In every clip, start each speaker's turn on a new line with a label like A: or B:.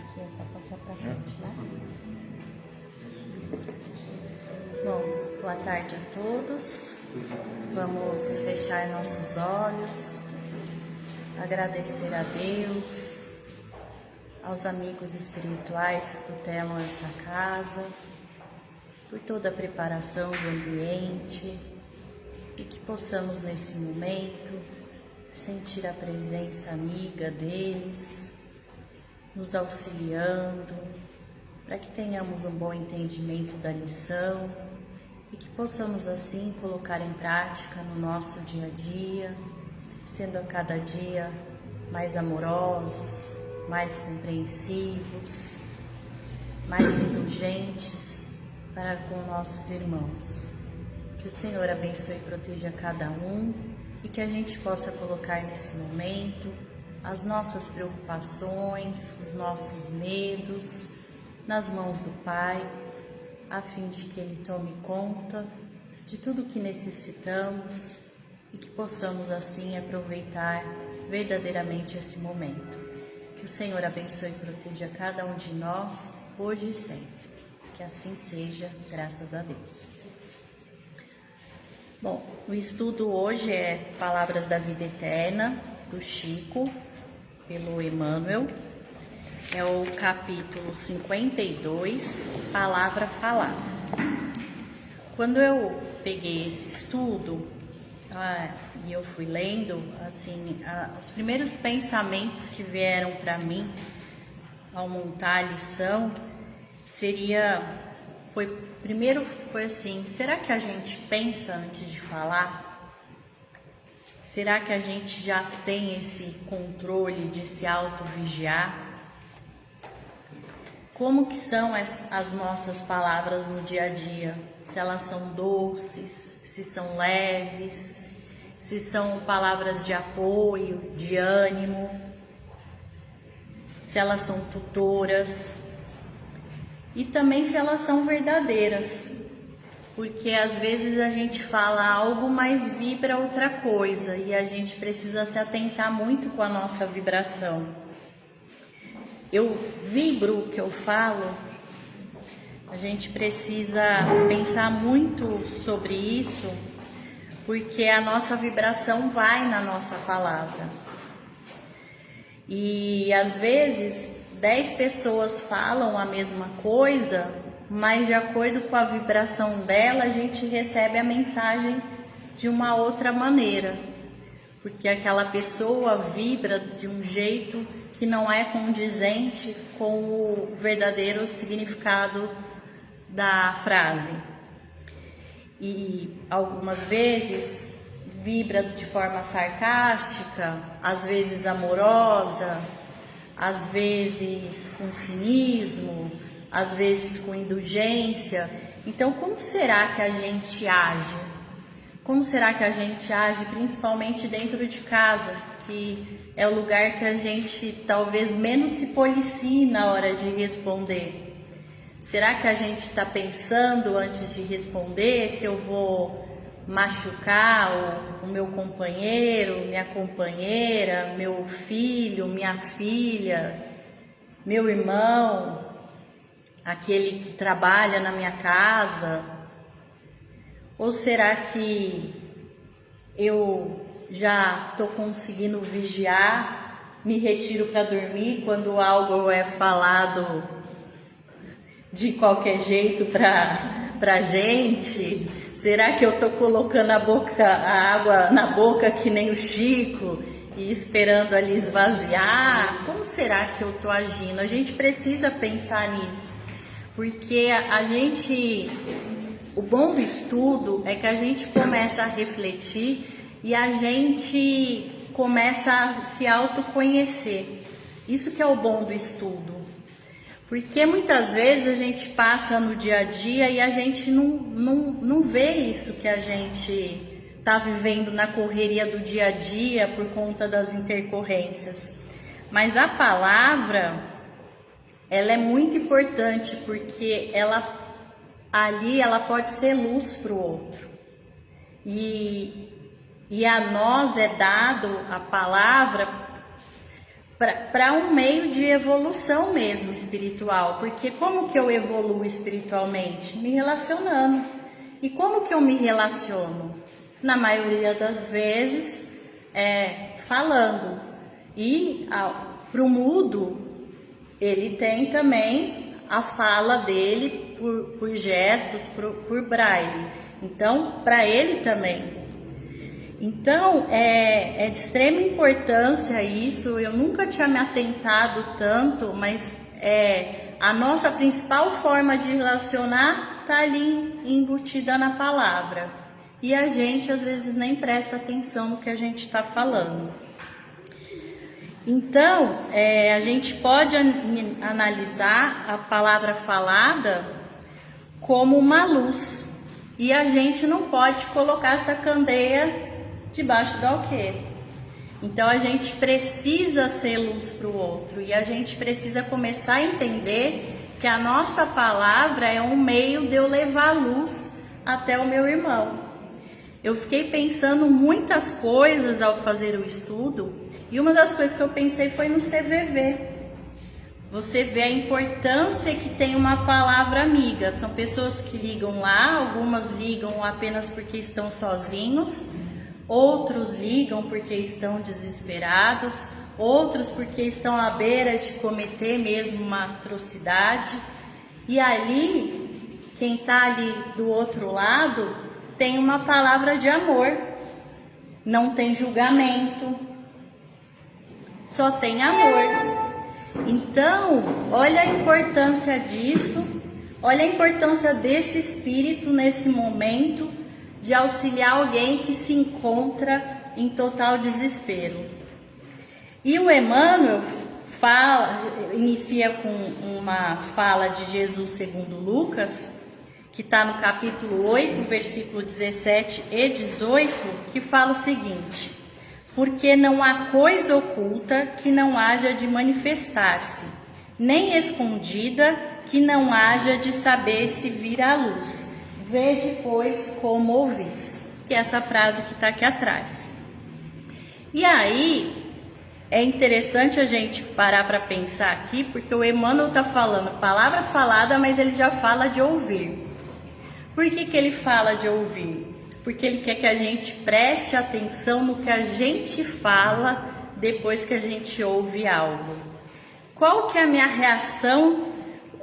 A: Aqui é só passar pra frente, né? Bom, boa tarde a todos. Vamos fechar nossos olhos, agradecer a Deus, aos amigos espirituais que tutelam essa casa, por toda a preparação do ambiente e que possamos nesse momento sentir a presença amiga deles, nos auxiliando, para que tenhamos um bom entendimento da lição e que possamos assim colocar em prática no nosso dia a dia, sendo a cada dia mais amorosos, mais compreensivos, mais indulgentes para com nossos irmãos. Que o Senhor abençoe e proteja cada um e que a gente possa colocar nesse momento as nossas preocupações, os nossos medos nas mãos do Pai, a fim de que Ele tome conta de tudo o que necessitamos e que possamos assim aproveitar verdadeiramente esse momento. Que o Senhor abençoe e proteja cada um de nós, hoje e sempre. Que assim seja, graças a Deus. Bom, o estudo hoje é Palavras da Vida Eterna, do Chico, pelo Emmanuel. É o capítulo 52, Palavra Falada. Quando eu peguei esse estudo, e eu fui lendo, assim, os primeiros pensamentos que vieram para mim ao montar a lição primeiro foi assim: será que a gente pensa antes de falar? Será que a gente já tem esse controle de se auto-vigiar? Como que são as nossas palavras no dia a dia? Se elas são doces, se são leves, se são palavras de apoio, de ânimo, se elas são tutoras e também se elas são verdadeiras, porque às vezes a gente fala algo, mas vibra outra coisa e a gente precisa se atentar muito com a nossa vibração. Eu vibro o que eu falo, a gente precisa pensar muito sobre isso, porque a nossa vibração vai na nossa palavra. E às vezes 10 pessoas falam a mesma coisa, mas de acordo com a vibração dela, a gente recebe a mensagem de uma outra maneira, porque aquela pessoa vibra de um jeito que não é condizente com o verdadeiro significado da frase. E algumas vezes vibra de forma sarcástica, às vezes amorosa, às vezes com cinismo, às vezes com indulgência. Então, como será que a gente age? Como será que a gente age, principalmente dentro de casa, que é o lugar que a gente talvez menos se policie na hora de responder? Será que a gente está pensando antes de responder se eu vou machucar o meu companheiro, minha companheira, meu filho, minha filha, meu irmão, aquele que trabalha na minha casa? Ou será que eu já estou conseguindo vigiar, me retiro para dormir quando algo é falado de qualquer jeito para gente? Será que eu estou colocando a água na boca que nem o Chico e esperando ali esvaziar? Como será que eu estou agindo? A gente precisa pensar nisso, porque o bom do estudo é que a gente começa a refletir e a gente começa a se autoconhecer. Isso que é o bom do estudo. Porque muitas vezes a gente passa no dia a dia e a gente não vê isso que a gente está vivendo na correria do dia a dia por conta das intercorrências. Mas a palavra, ela é muito importante, porque ela pode ser luz para o outro. E a nós é dado a palavra para um meio de evolução mesmo espiritual, porque como que eu evoluo espiritualmente? Me relacionando. E como que eu me relaciono? Na maioria das vezes, falando. E para o mudo, ele tem também a fala dele por gestos, por braille. Então, para ele também. Então, é de extrema importância isso. Eu nunca tinha me atentado tanto, mas a nossa principal forma de relacionar está ali embutida na palavra. E a gente, às vezes, nem presta atenção no que a gente está falando. Então, a gente pode analisar a palavra falada como uma luz. E a gente não pode colocar essa candeia debaixo do alqueire. Então a gente precisa ser luz para o outro e a gente precisa começar a entender que a nossa palavra é um meio de eu levar luz até o meu irmão. Eu fiquei pensando muitas coisas ao fazer o estudo e uma das coisas que eu pensei foi no CVV. Você vê a importância que tem uma palavra amiga. São pessoas que ligam lá, algumas ligam apenas porque estão sozinhos, outros ligam porque estão desesperados, outros porque estão à beira de cometer mesmo uma atrocidade. E ali, quem está ali do outro lado, tem uma palavra de amor, não tem julgamento, só tem amor. Então, olha a importância disso, olha a importância desse espírito nesse momento de auxiliar alguém que se encontra em total desespero. E o Emmanuel inicia com uma fala de Jesus segundo Lucas, que está no capítulo 8, versículo 17 e 18, que fala o seguinte: porque não há coisa oculta que não haja de manifestar-se, nem escondida que não haja de saber-se vir à luz. Vede, pois, como ouvis. Que é essa frase que está aqui atrás. E aí, é interessante a gente parar para pensar aqui, porque o Emmanuel está falando palavra falada, mas ele já fala de ouvir. Por que ele fala de ouvir? Porque ele quer que a gente preste atenção no que a gente fala depois que a gente ouve algo. Qual que é a minha reação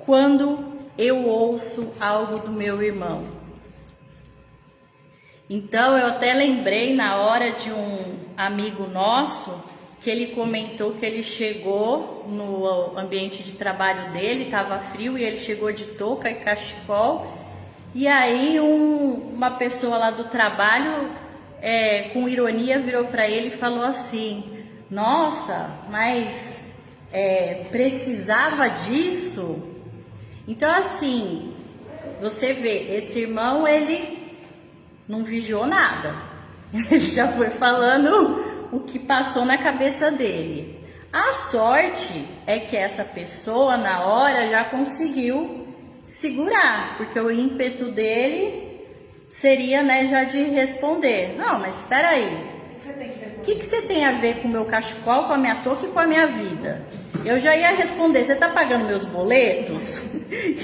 A: quando eu ouço algo do meu irmão? Então, eu até lembrei na hora de um amigo nosso, que ele comentou que ele chegou no ambiente de trabalho dele, estava frio, e ele chegou de touca e cachecol, e aí uma pessoa lá do trabalho, com ironia, virou para ele e falou assim: nossa, mas precisava disso? Então, assim, você vê, esse irmão, ele não vigiou nada, ele já foi falando o que passou na cabeça dele. A sorte é que essa pessoa, na hora, já conseguiu segurar, porque o ímpeto dele seria, já de responder: não, mas espera aí, o que você tem a ver com o meu cachecol, com a minha touca e com a minha vida? Eu já ia responder: você está pagando meus boletos?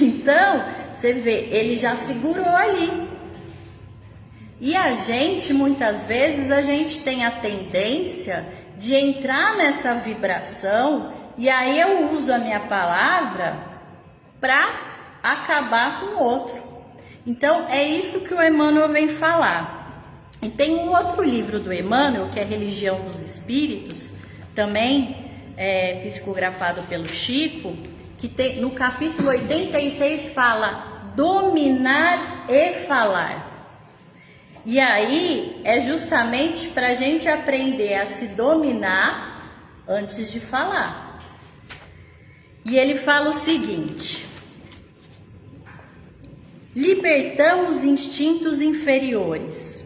A: Então, você vê, ele já segurou ali. E a gente, muitas vezes, a gente tem a tendência de entrar nessa vibração, e aí eu uso a minha palavra para acabar com o outro. Então, é isso que o Emmanuel vem falar. E tem um outro livro do Emmanuel, que é Religião dos Espíritos, também psicografado pelo Chico, que tem, no capítulo 86 fala dominar e falar. E aí é justamente para a gente aprender a se dominar antes de falar. E ele fala o seguinte: libertamos instintos inferiores.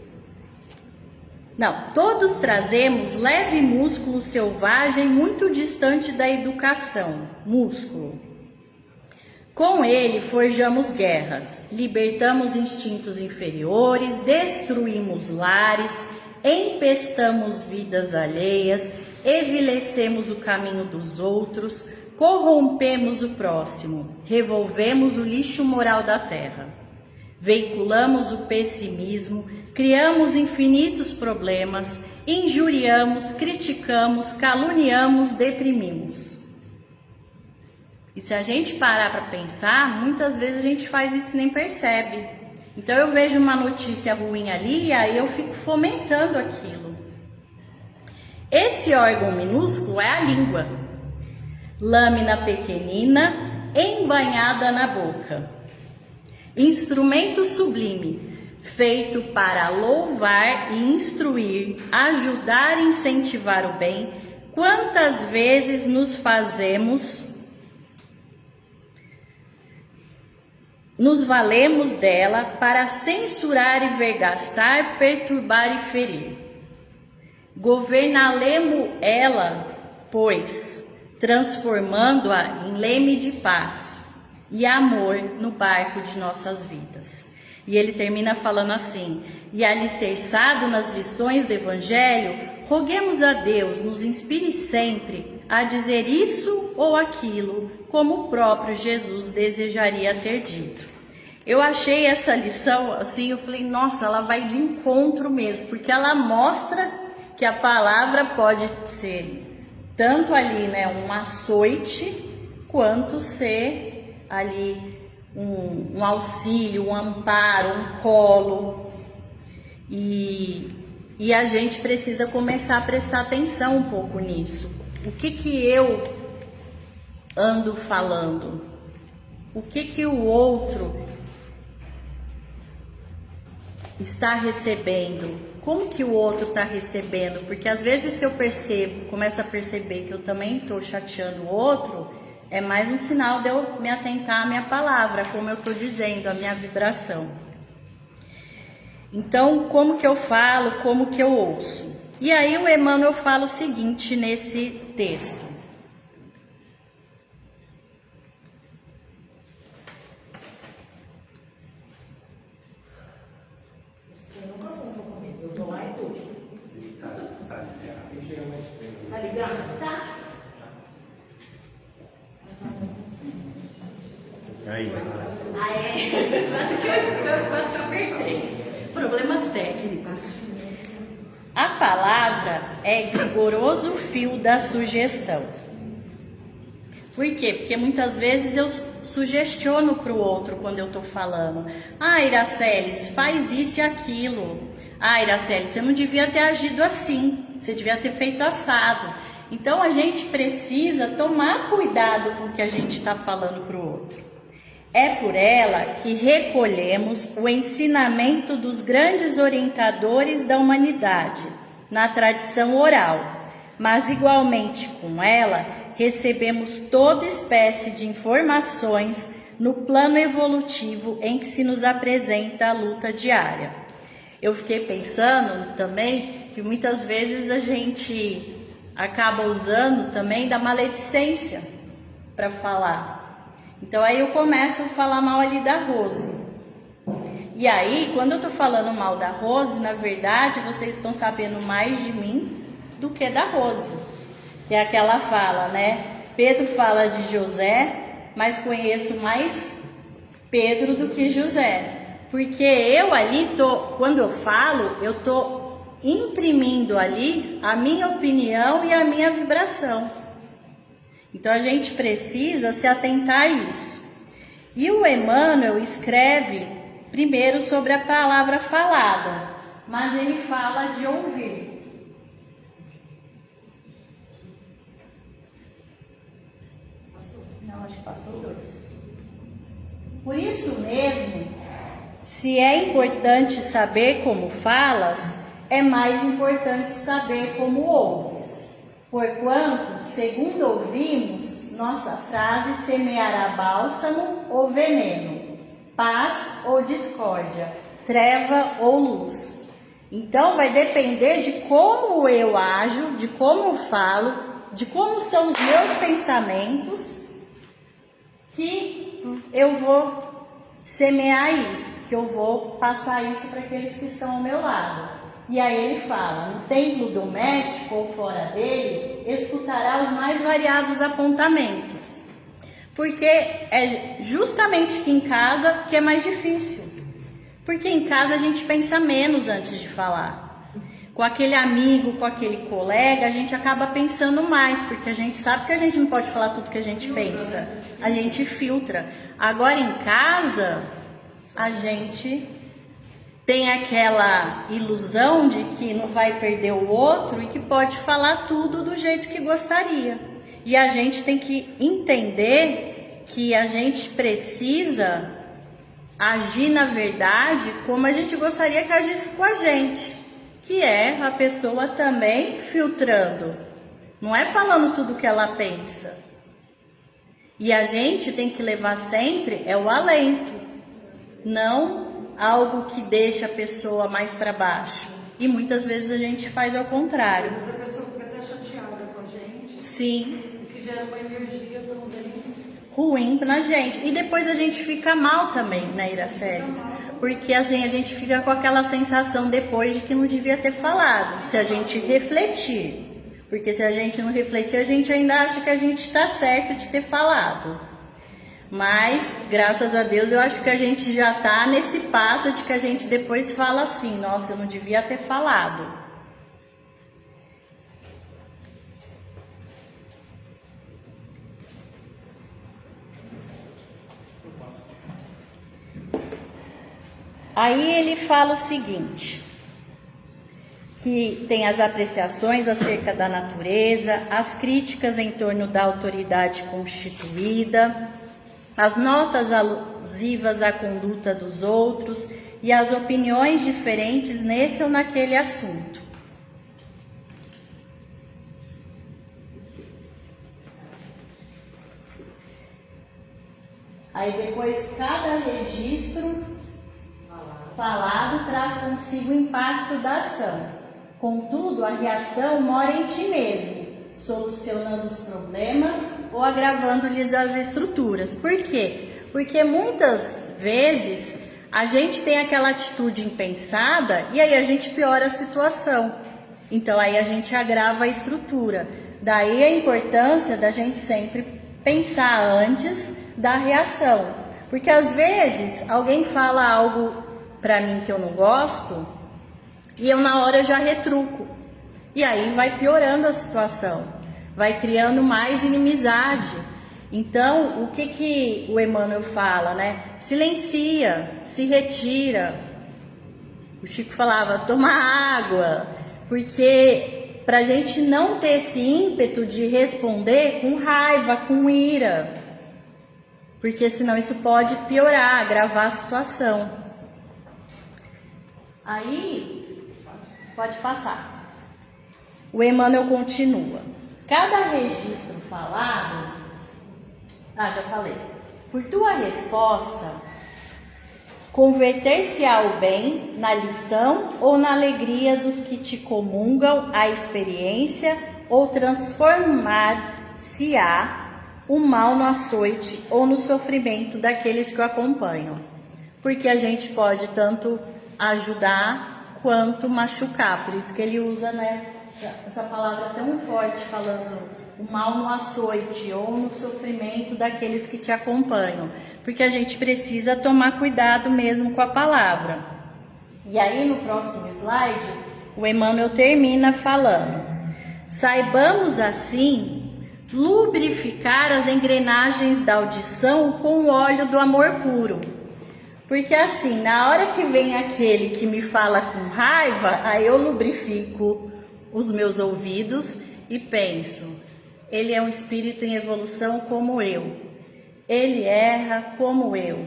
A: Não, todos trazemos leve músculo selvagem muito distante da educação, músculo. Com ele forjamos guerras, libertamos instintos inferiores, destruímos lares, empestamos vidas alheias, evilecemos o caminho dos outros, corrompemos o próximo, revolvemos o lixo moral da terra. Veiculamos o pessimismo, criamos infinitos problemas, injuriamos, criticamos, caluniamos, deprimimos. E se a gente parar para pensar, muitas vezes a gente faz isso e nem percebe. Então eu vejo uma notícia ruim ali e aí eu fico fomentando aquilo. Esse órgão minúsculo é a língua. Lâmina pequenina, embanhada na boca. Instrumento sublime, feito para louvar e instruir, ajudar e incentivar o bem. Quantas vezes nos valemos dela para censurar e vergastar, perturbar e ferir. Governalemo ela, pois, transformando-a em leme de paz e amor no barco de nossas vidas. E ele termina falando assim: e alicerçado nas lições do Evangelho, roguemos a Deus nos inspire sempre a dizer isso ou aquilo, como o próprio Jesus desejaria ter dito. Eu achei essa lição assim, eu falei, nossa, ela vai de encontro mesmo, porque ela mostra que a palavra pode ser tanto ali, né, um açoite, quanto ser ali um auxílio, um amparo, um colo. E a gente precisa começar a prestar atenção um pouco nisso. O que eu ando falando? O que o outro está recebendo? Como que o outro está recebendo? Porque às vezes se eu começo a perceber que eu também estou chateando o outro, é mais um sinal de eu me atentar à minha palavra, como eu estou dizendo, a minha vibração. Então, como que eu falo, como que eu ouço? E aí o Emmanuel fala o seguinte nesse texto.
B: Tá ligado?
A: Tá.
C: Aí.
A: Quase que eu apertei. Problemas técnicos. A palavra é rigoroso fio da sugestão. Por quê? Porque muitas vezes eu sugestiono para o outro quando eu estou falando. Ah, Iraceles, faz isso e aquilo. Ah, Iraceles, você não devia ter agido assim. Você devia ter feito assado. Então a gente precisa tomar cuidado com o que a gente está falando para o outro. É por ela que recolhemos o ensinamento dos grandes orientadores da humanidade na tradição oral, mas igualmente com ela recebemos toda espécie de informações no plano evolutivo em que se nos apresenta a luta diária. Eu fiquei pensando também que muitas vezes a gente acaba usando também da maledicência para falar. Então aí eu começo a falar mal ali da Rose. E aí, quando eu tô falando mal da Rose, na verdade, vocês estão sabendo mais de mim do que da Rose. Que é aquela fala, né? Pedro fala de José, mas conheço mais Pedro do que José. Porque eu ali quando eu falo, eu tô imprimindo ali a minha opinião e a minha vibração. Então a gente precisa se atentar a isso. E o Emmanuel escreve primeiro sobre a palavra falada, mas ele fala de ouvir. Não, acho que passou 2. Por isso mesmo, se é importante saber como falas, é mais importante saber como ouves. Porquanto, segundo ouvimos, nossa frase semeará bálsamo ou veneno, paz ou discórdia, treva ou luz. Então vai depender de como eu ajo, de como eu falo, de como são os meus pensamentos, que eu vou semear isso, que eu vou passar isso para aqueles que estão ao meu lado. E aí ele fala: no templo doméstico ou fora dele, escutará os mais variados apontamentos. Porque é justamente aqui em casa que é mais difícil. Porque em casa a gente pensa menos antes de falar. Com aquele amigo, com aquele colega, a gente acaba pensando mais, porque a gente sabe que a gente não pode falar tudo que a gente pensa. A gente filtra. Agora em casa, a gente tem aquela ilusão de que não vai perder o outro e que pode falar tudo do jeito que gostaria. E a gente tem que entender que a gente precisa agir na verdade como a gente gostaria que agisse com a gente, que é a pessoa também filtrando, não é falando tudo o que ela pensa. E a gente tem que levar sempre o alento, não algo que deixa a pessoa mais para baixo. E muitas vezes a gente faz ao contrário.
C: Mas a pessoa fica até chateada com a gente.
A: Sim.
C: O que gera uma energia também
A: ruim na gente. E depois a gente fica mal também, né, Iraceles? Porque assim, a gente fica com aquela sensação depois de que não devia ter falado, se a gente refletir. Porque se a gente não refletir, a gente ainda acha que a gente está certo de ter falado. Mas, graças a Deus, eu acho que a gente já está nesse passo de que a gente depois fala assim: nossa, eu não devia ter falado. Aí ele fala o seguinte, que tem as apreciações acerca da natureza, as críticas em torno da autoridade constituída, as notas alusivas à conduta dos outros e as opiniões diferentes nesse ou naquele assunto. Aí depois cada registro falado traz consigo o impacto da ação. Contudo, a reação mora em ti mesmo, solucionando os problemas ou agravando-lhes as estruturas. Por quê? Porque muitas vezes a gente tem aquela atitude impensada e aí a gente piora a situação. Então aí a gente agrava a estrutura. Daí a importância da gente sempre pensar antes da reação. Porque às vezes alguém fala algo para mim que eu não gosto e eu na hora já retruco. E aí vai piorando a situação, vai criando mais inimizade. Então, o que o Emmanuel fala, né? Silencia, se retira. O Chico falava, toma água, porque para a gente não ter esse ímpeto de responder com raiva, com ira, porque senão isso pode piorar, agravar a situação. Aí, pode passar. O Emmanuel continua. Cada registro falado, já falei. Por tua resposta, converter-se-á o bem na lição ou na alegria dos que te comungam a experiência, ou transformar-se-á o mal no açoite ou no sofrimento daqueles que o acompanham. Porque a gente pode tanto ajudar quanto machucar, por isso que ele usa, né, essa palavra tão forte, falando o mal no açoite ou no sofrimento daqueles que te acompanham, porque a gente precisa tomar cuidado mesmo com a palavra. E aí no próximo slide o Emmanuel termina falando: saibamos assim lubrificar as engrenagens da audição com o óleo do amor puro. Porque assim, na hora que vem aquele que me fala com raiva, aí eu lubrifico os meus ouvidos e penso, ele é um espírito em evolução como eu. Ele erra como eu.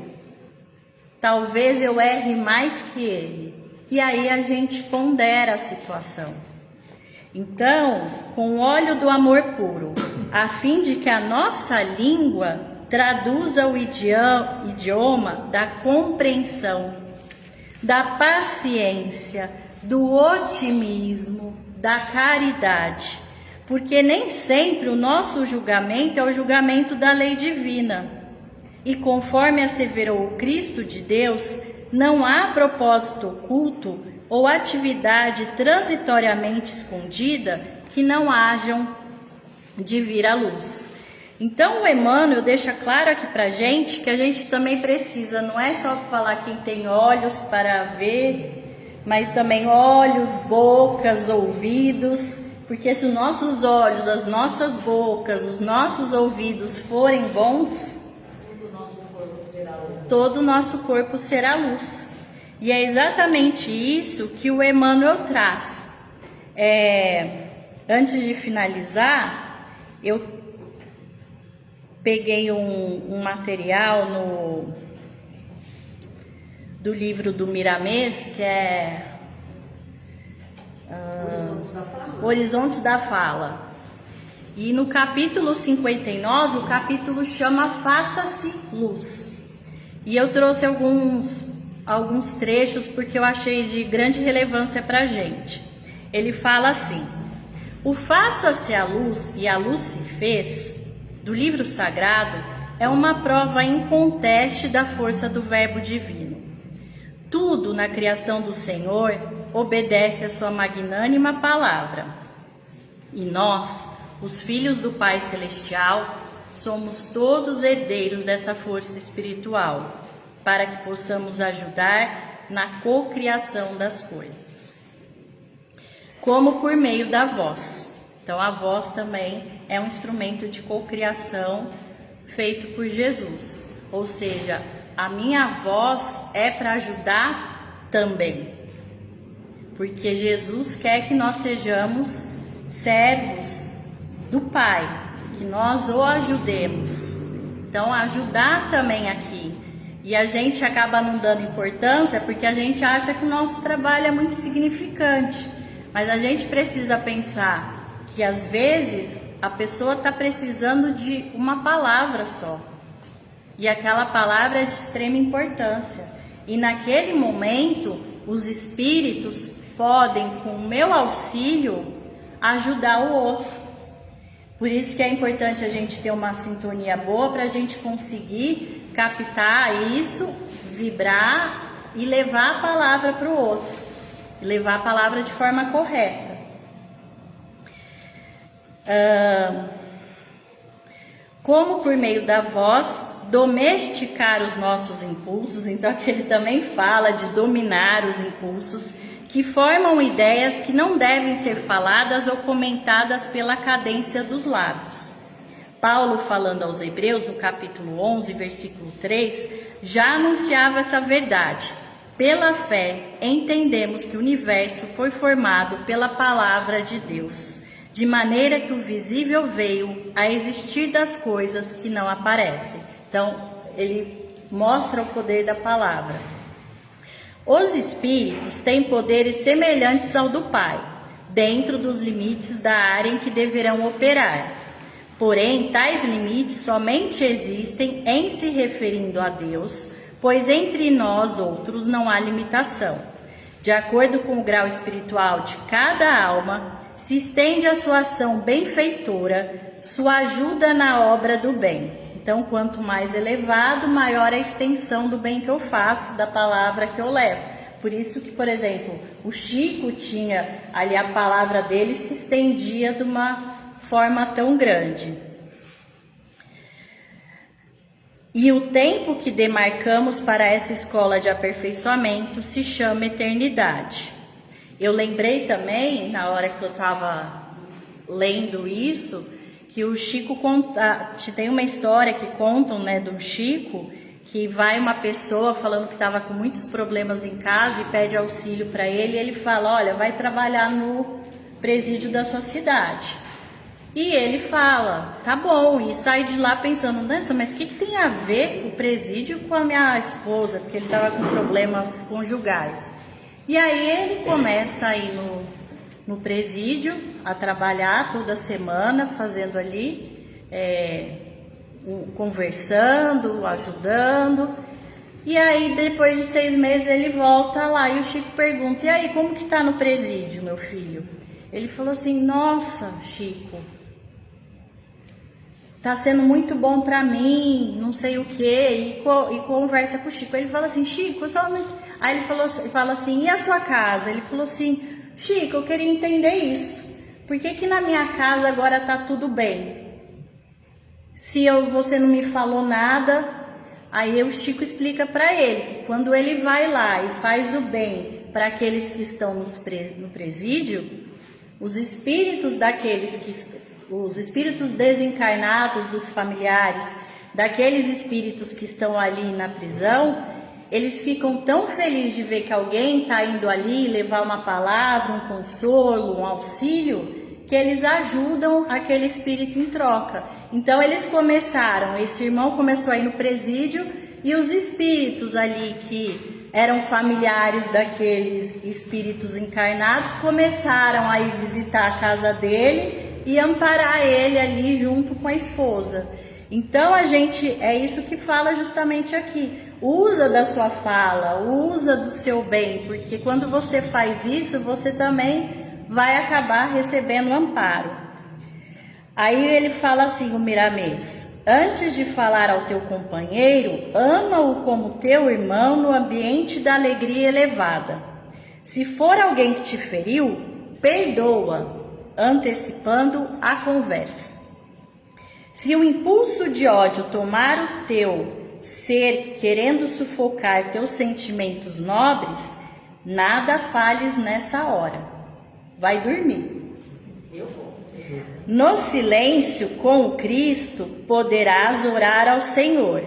A: Talvez eu erre mais que ele. E aí a gente pondera a situação. Então, com o óleo do amor puro, a fim de que a nossa língua traduza o idioma da compreensão, da paciência, do otimismo, da caridade, porque nem sempre o nosso julgamento é o julgamento da lei divina. E conforme asseverou o Cristo de Deus, não há propósito oculto ou atividade transitoriamente escondida que não hajam de vir à luz. Então o Emmanuel deixa claro aqui pra gente que a gente também precisa, não é só falar quem tem olhos para ver, mas também olhos, bocas, ouvidos, porque se os nossos olhos, as nossas bocas, os nossos ouvidos forem bons, todo o nosso corpo será luz. E é exatamente isso que o Emmanuel traz. Antes de finalizar, eu peguei um material do livro do Miramês, que é Horizontes da Fala. E no capítulo 59, o capítulo chama Faça-se Luz. E eu trouxe alguns trechos porque eu achei de grande relevância para a gente. Ele fala assim: o faça-se a luz e a luz se fez, do livro sagrado, é uma prova inconteste da força do verbo divino. Tudo na criação do Senhor obedece à sua magnânima palavra. E nós, os filhos do Pai Celestial, somos todos herdeiros dessa força espiritual, para que possamos ajudar na cocriação das coisas. Como por meio da voz. Então a voz também é um instrumento de cocriação feito por Jesus. Ou seja, a minha voz é para ajudar também. Porque Jesus quer que nós sejamos servos do Pai, que nós o ajudemos. Então ajudar também aqui. E a gente acaba não dando importância porque a gente acha que o nosso trabalho é muito insignificante. Mas a gente precisa pensar que às vezes a pessoa está precisando de uma palavra só. E aquela palavra é de extrema importância. E naquele momento, os espíritos podem, com o meu auxílio, ajudar o outro. Por isso que é importante a gente ter uma sintonia boa para a gente conseguir captar isso, vibrar e levar a palavra para o outro. Levar a palavra de forma correta. Como por meio da voz domesticar os nossos impulsos. Então aqui ele também fala de dominar os impulsos que formam ideias que não devem ser faladas ou comentadas pela cadência dos lábios. Paulo, falando aos Hebreus, no capítulo 11, versículo 3, já anunciava essa verdade. Pela fé, entendemos que o universo foi formado pela palavra de Deus, de maneira que o visível veio a existir das coisas que não aparecem. Então, ele mostra o poder da palavra. Os espíritos têm poderes semelhantes ao do Pai, dentro dos limites da área em que deverão operar. Porém, tais limites somente existem em se referindo a Deus, pois entre nós outros não há limitação. De acordo com o grau espiritual de cada alma, se estende a sua ação benfeitora, sua ajuda na obra do bem. Então, quanto mais elevado, maior a extensão do bem que eu faço, da palavra que eu levo. Por isso que, por exemplo, o Chico tinha ali a palavra dele se estendia de uma forma tão grande. E o tempo que demarcamos para essa escola de aperfeiçoamento se chama eternidade. Eu lembrei também, na hora que eu estava lendo isso, que o Chico conta, tem uma história que contam, né, do Chico, que vai uma pessoa falando que estava com muitos problemas em casa e pede auxílio para ele, e ele fala, olha, vai trabalhar no presídio da sua cidade. E ele fala, tá bom, e sai de lá pensando, nossa, mas o que tem a ver o presídio com a minha esposa? Porque ele estava com problemas conjugais. E aí ele começa a ir no presídio, a trabalhar toda semana, fazendo ali, conversando, ajudando. E aí, depois de 6 meses, ele volta lá e o Chico pergunta, e aí, como que tá no presídio, meu filho? Ele falou assim, nossa, Chico, tá sendo muito bom para mim, não sei o que, e conversa com o Chico. Ele fala assim, Chico, aí ele fala assim, e a sua casa? Ele falou assim, Chico, eu queria entender isso. Por que na minha casa agora tá tudo bem? Se você não me falou nada, aí o Chico explica para ele que quando ele vai lá e faz o bem para aqueles que estão no presídio, os espíritos os espíritos desencarnados dos familiares, daqueles espíritos que estão ali na prisão, eles ficam tão felizes de ver que alguém está indo ali levar uma palavra, um consolo, um auxílio, que eles ajudam aquele espírito em troca. Então esse irmão começou a ir no presídio e os espíritos ali que eram familiares daqueles espíritos encarnados começaram a ir visitar a casa dele e amparar ele ali junto com a esposa. Então é isso que fala justamente aqui. Usa da sua fala, usa do seu bem, porque quando você faz isso, você também vai acabar recebendo amparo. Aí ele fala assim, o Miramês, antes de falar ao teu companheiro, ama-o como teu irmão no ambiente da alegria elevada. Se for alguém que te feriu, perdoa, antecipando a conversa. Se o impulso de ódio tomar o teu ser, querendo sufocar teus sentimentos nobres, nada fales nessa hora. Vai dormir.
C: Eu vou.
A: No silêncio com o Cristo poderás orar ao Senhor.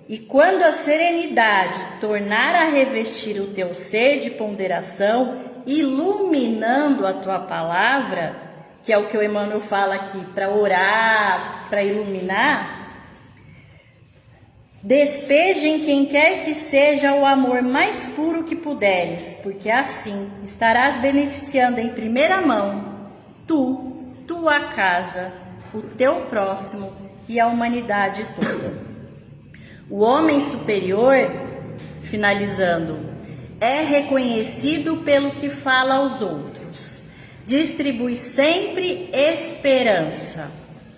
A: E quando a serenidade tornar a revestir o teu ser de ponderação, iluminando a tua palavra, que é o que o Emmanuel fala aqui, para orar, para iluminar, despeje em quem quer que seja o amor mais puro que puderes, porque assim estarás beneficiando em primeira mão tua casa, o teu próximo e a humanidade toda. O homem superior, finalizando, é reconhecido pelo que fala aos outros, distribui sempre esperança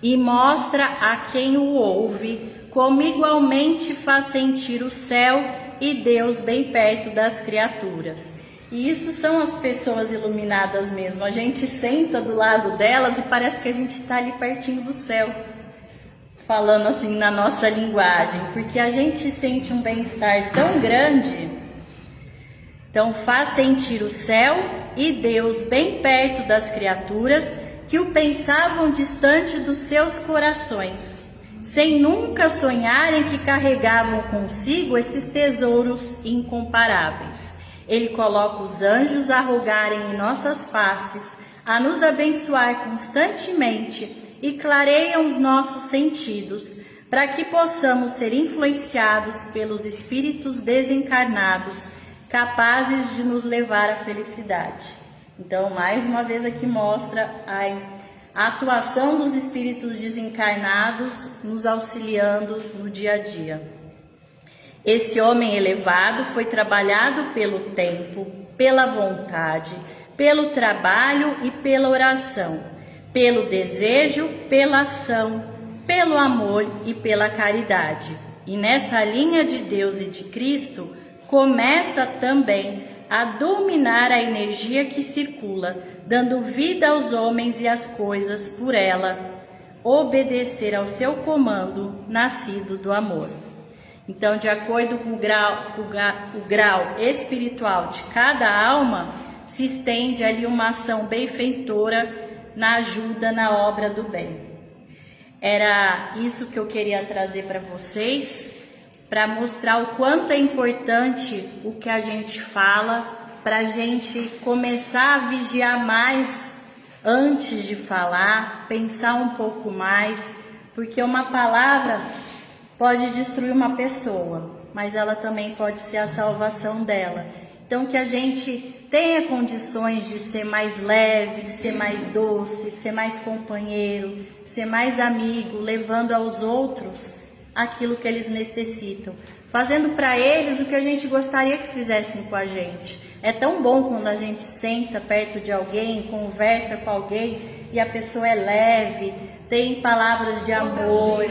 A: e mostra a quem o ouve como igualmente faz sentir o céu e Deus bem perto das criaturas. E isso são as pessoas iluminadas mesmo. A gente senta do lado delas e parece que a gente está ali pertinho do céu, falando assim na nossa linguagem, porque a gente sente um bem-estar tão grande. Então faz sentir o céu e Deus bem perto das criaturas que o pensavam distante dos seus corações, sem nunca sonharem que carregavam consigo esses tesouros incomparáveis. Ele coloca os anjos a rogarem em nossas faces, a nos abençoar constantemente e clareia os nossos sentidos, para que possamos ser influenciados pelos espíritos desencarnados, capazes de nos levar à felicidade. Então, mais uma vez aqui mostra a atuação dos espíritos desencarnados nos auxiliando no dia a dia. Esse homem elevado foi trabalhado pelo tempo, pela vontade, pelo trabalho e pela oração, pelo desejo, pela ação, pelo amor e pela caridade. E nessa linha de Deus e de Cristo, começa também a dominar a energia que circula, dando vida aos homens e às coisas por ela, obedecer ao seu comando, nascido do amor. Então, de acordo com o grau espiritual de cada alma, se estende ali uma ação benfeitora na ajuda na obra do bem. Era isso que eu queria trazer para vocês, para mostrar o quanto é importante o que a gente fala, para a gente começar a vigiar mais antes de falar, pensar um pouco mais, porque uma palavra pode destruir uma pessoa, mas ela também pode ser a salvação dela. Então, que a gente tenha condições de ser mais leve, ser mais doce, ser mais companheiro, ser mais amigo, levando aos outros aquilo que eles necessitam, fazendo para eles o que a gente gostaria que fizessem com a gente. É tão bom quando a gente senta perto de alguém, conversa com alguém e a pessoa é leve, tem palavras de amor,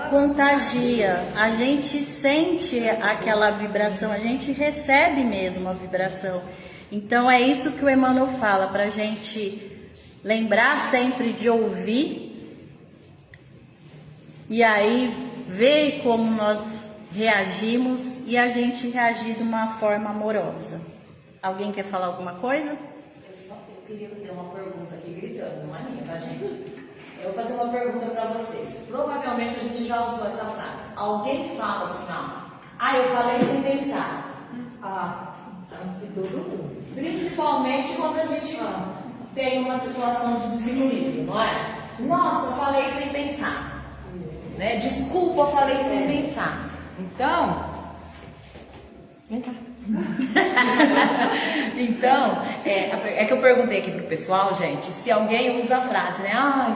A: contagia. A gente sente aquela vibração, a gente recebe mesmo a vibração. Então é isso que o Emmanuel fala, para a gente lembrar sempre de ouvir e aí ver como nós reagimos e a gente reagir de uma forma amorosa. Alguém quer falar alguma coisa?
D: Eu queria ter uma pergunta aqui gritando, não é minha, tá, gente? Eu vou fazer uma pergunta para vocês. Provavelmente a gente já usou essa frase. Alguém fala assim, eu falei sem pensar. Todo mundo. Principalmente quando a gente tem uma situação de desequilíbrio, não é? Nossa, eu falei sem pensar. Né? Desculpa, eu falei sem pensar. Então, vem cá. Então, é que eu perguntei aqui pro pessoal, gente, se alguém usa a frase, né?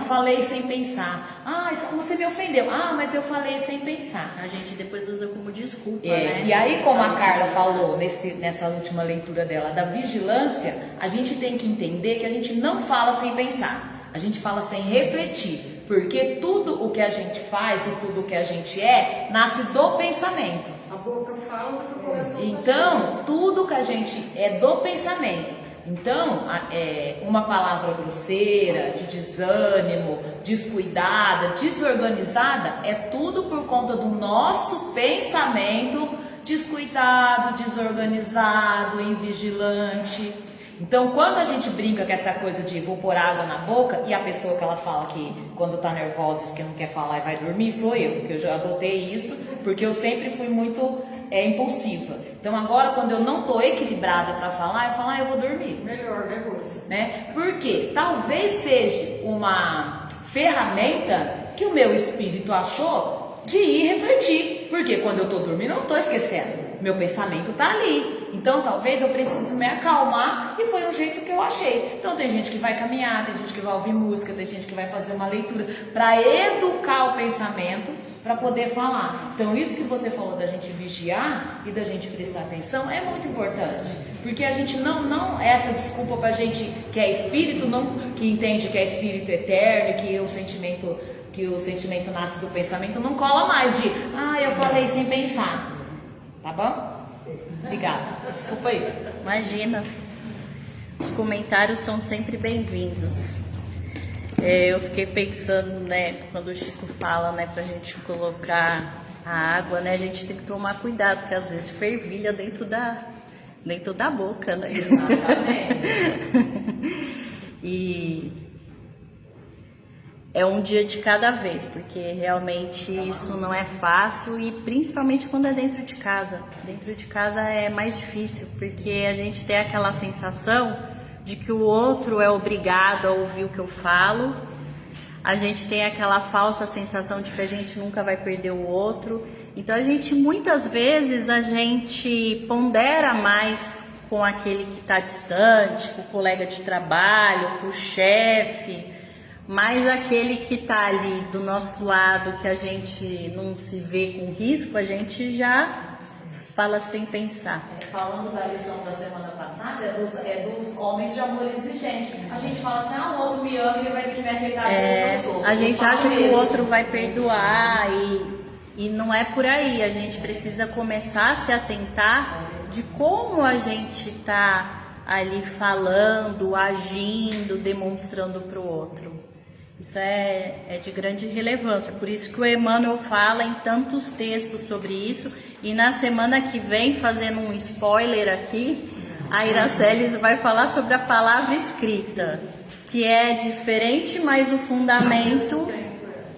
D: Falei sem pensar. Você me ofendeu. Mas eu falei sem pensar.
A: A gente depois usa como desculpa, né?
D: E aí, como a Carla falou nessa última leitura dela da vigilância, a gente tem que entender que a gente não fala sem pensar. A gente fala sem refletir. Porque tudo o que a gente faz e tudo o que a gente nasce do pensamento.
C: A boca fala do coração.
D: Então, tudo que a gente é do pensamento. Então, uma palavra grosseira, de desânimo, descuidada, desorganizada, é tudo por conta do nosso pensamento descuidado, desorganizado, invigilante. Então, quando a gente brinca com essa coisa de vou pôr água na boca, e a pessoa que ela fala que quando tá nervosa, que não quer falar e vai dormir, sou eu, porque eu já adotei isso, porque eu sempre fui muito impulsiva. Então, agora, quando eu não tô equilibrada para falar, eu falo, eu vou dormir.
C: Melhor, né, Rosa?
D: Né? Porque talvez seja uma ferramenta que o meu espírito achou de ir refletir. Porque quando eu tô dormindo, eu não tô esquecendo. Meu pensamento tá ali. Então, talvez eu precise me acalmar e foi um jeito que eu achei. Então, tem gente que vai caminhar, tem gente que vai ouvir música, tem gente que vai fazer uma leitura para educar o pensamento, para poder falar. Então, isso que você falou da gente vigiar e da gente prestar atenção é muito importante. Porque a gente não essa desculpa pra gente que é espírito, que entende que é espírito eterno, que o sentimento nasce do pensamento, não cola mais de, eu falei sem pensar. Tá bom? Obrigada. Desculpa aí.
A: Imagina. Os comentários são sempre bem-vindos. Eu fiquei pensando, né, quando o Chico fala, né, pra gente colocar a água, né, a gente tem que tomar cuidado, porque às vezes fervilha dentro da boca, né?
D: Exatamente.
A: E é um dia de cada vez, porque realmente isso não é fácil e principalmente quando é dentro de casa. Dentro de casa é mais difícil, porque a gente tem aquela sensação de que o outro é obrigado a ouvir o que eu falo. A gente tem aquela falsa sensação de que a gente nunca vai perder o outro. Então muitas vezes a gente pondera mais com aquele que está distante, com o colega de trabalho, com o chefe. Mas aquele que está ali do nosso lado, que a gente não se vê com risco, a gente já fala sem pensar.
D: Falando da lição da semana passada, é dos homens de amor exigente. A gente fala assim, o outro me ama e ele vai ter que me aceitar de como eu sou.
A: A gente acha que o outro vai perdoar e não é por aí. A gente precisa começar a se atentar de como a gente está ali falando, agindo, demonstrando para o outro. Isso é de grande relevância, por isso que o Emmanuel fala em tantos textos sobre isso. E na semana que vem, fazendo um spoiler aqui, a Iracelis vai falar sobre a palavra escrita, que é diferente, mas o fundamento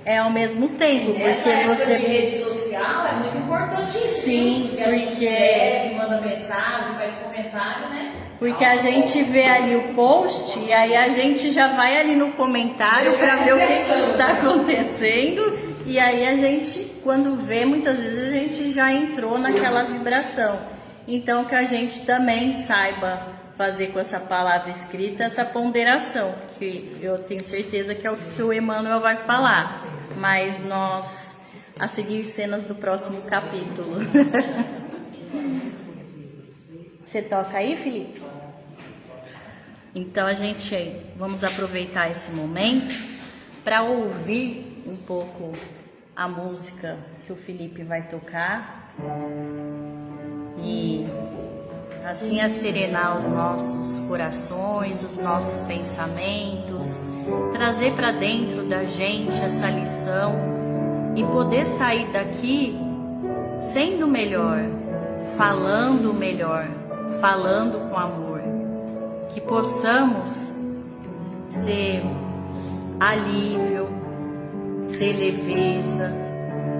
A: é ao mesmo tempo.
D: Essa época de rede social é muito importante isso.
A: Sim,
D: porque a gente escreve, manda mensagem, faz comentário, né?
A: Porque a gente vê ali o post e aí a gente já vai ali no comentário para ver o que está acontecendo. E aí a gente, quando vê, muitas vezes a gente já entrou naquela vibração. Então que a gente também saiba fazer com essa palavra escrita essa ponderação, que eu tenho certeza que é o que o Emmanuel vai falar. Mas nós, a seguir cenas do próximo capítulo. Você toca aí, Felipe? Então vamos aproveitar esse momento para ouvir um pouco a música que o Felipe vai tocar e assim serenar os nossos corações, os nossos pensamentos, trazer para dentro da gente essa lição e poder sair daqui sendo melhor, falando melhor, falando com amor, que possamos ser alívio, ser leveza,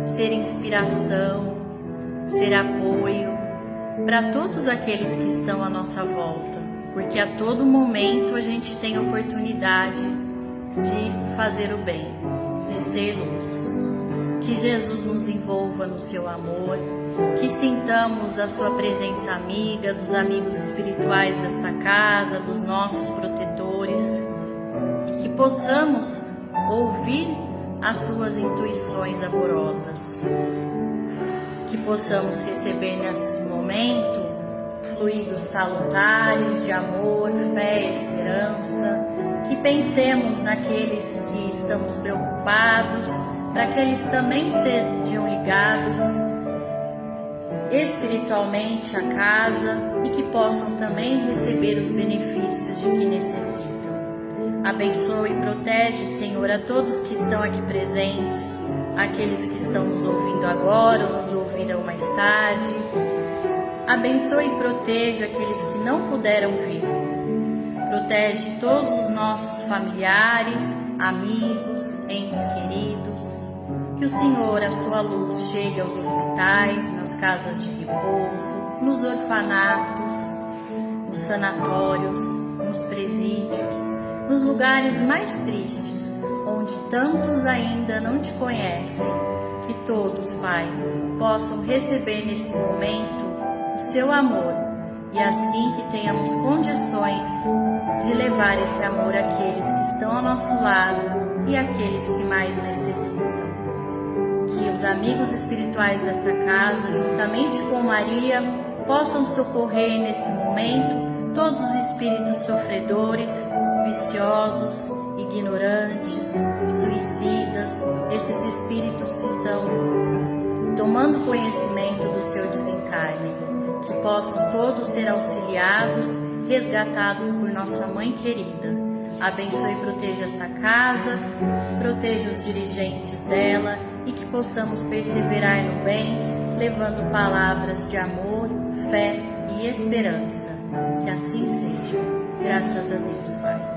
A: ser inspiração, ser apoio para todos aqueles que estão à nossa volta, porque a todo momento a gente tem oportunidade de fazer o bem, de ser luz. Que Jesus nos envolva no seu amor, que sintamos a sua presença amiga, dos amigos espirituais desta casa, dos nossos protetores, e que possamos ouvir as suas intuições amorosas, que possamos receber nesse momento fluidos salutares de amor, fé, esperança, que pensemos naqueles que estamos preocupados, para que eles também sejam ligados espiritualmente à casa e que possam também receber os benefícios de que necessitam. Abençoa e protege, Senhor, a todos que estão aqui presentes, aqueles que estão nos ouvindo agora ou nos ouvirão mais tarde. Abençoa e proteja aqueles que não puderam vir. Protege todos os nossos familiares, amigos, entes queridos. Que o Senhor, a sua luz, chegue aos hospitais, nas casas de repouso, nos orfanatos, nos sanatórios, nos presídios, nos lugares mais tristes, onde tantos ainda não te conhecem. Que todos, Pai, possam receber nesse momento o seu amor e assim que tenhamos condições de levar esse amor àqueles que estão ao nosso lado e àqueles que mais necessitam. Que os amigos espirituais desta casa, juntamente com Maria, possam socorrer nesse momento todos os espíritos sofredores, viciosos, ignorantes, suicidas, esses espíritos que estão tomando conhecimento do seu desencarne. Que possam todos ser auxiliados, resgatados por nossa Mãe querida. Abençoe e proteja esta casa, proteja os dirigentes dela e que possamos perseverar no bem, levando palavras de amor, fé e esperança. Que assim seja. Graças a Deus, Pai.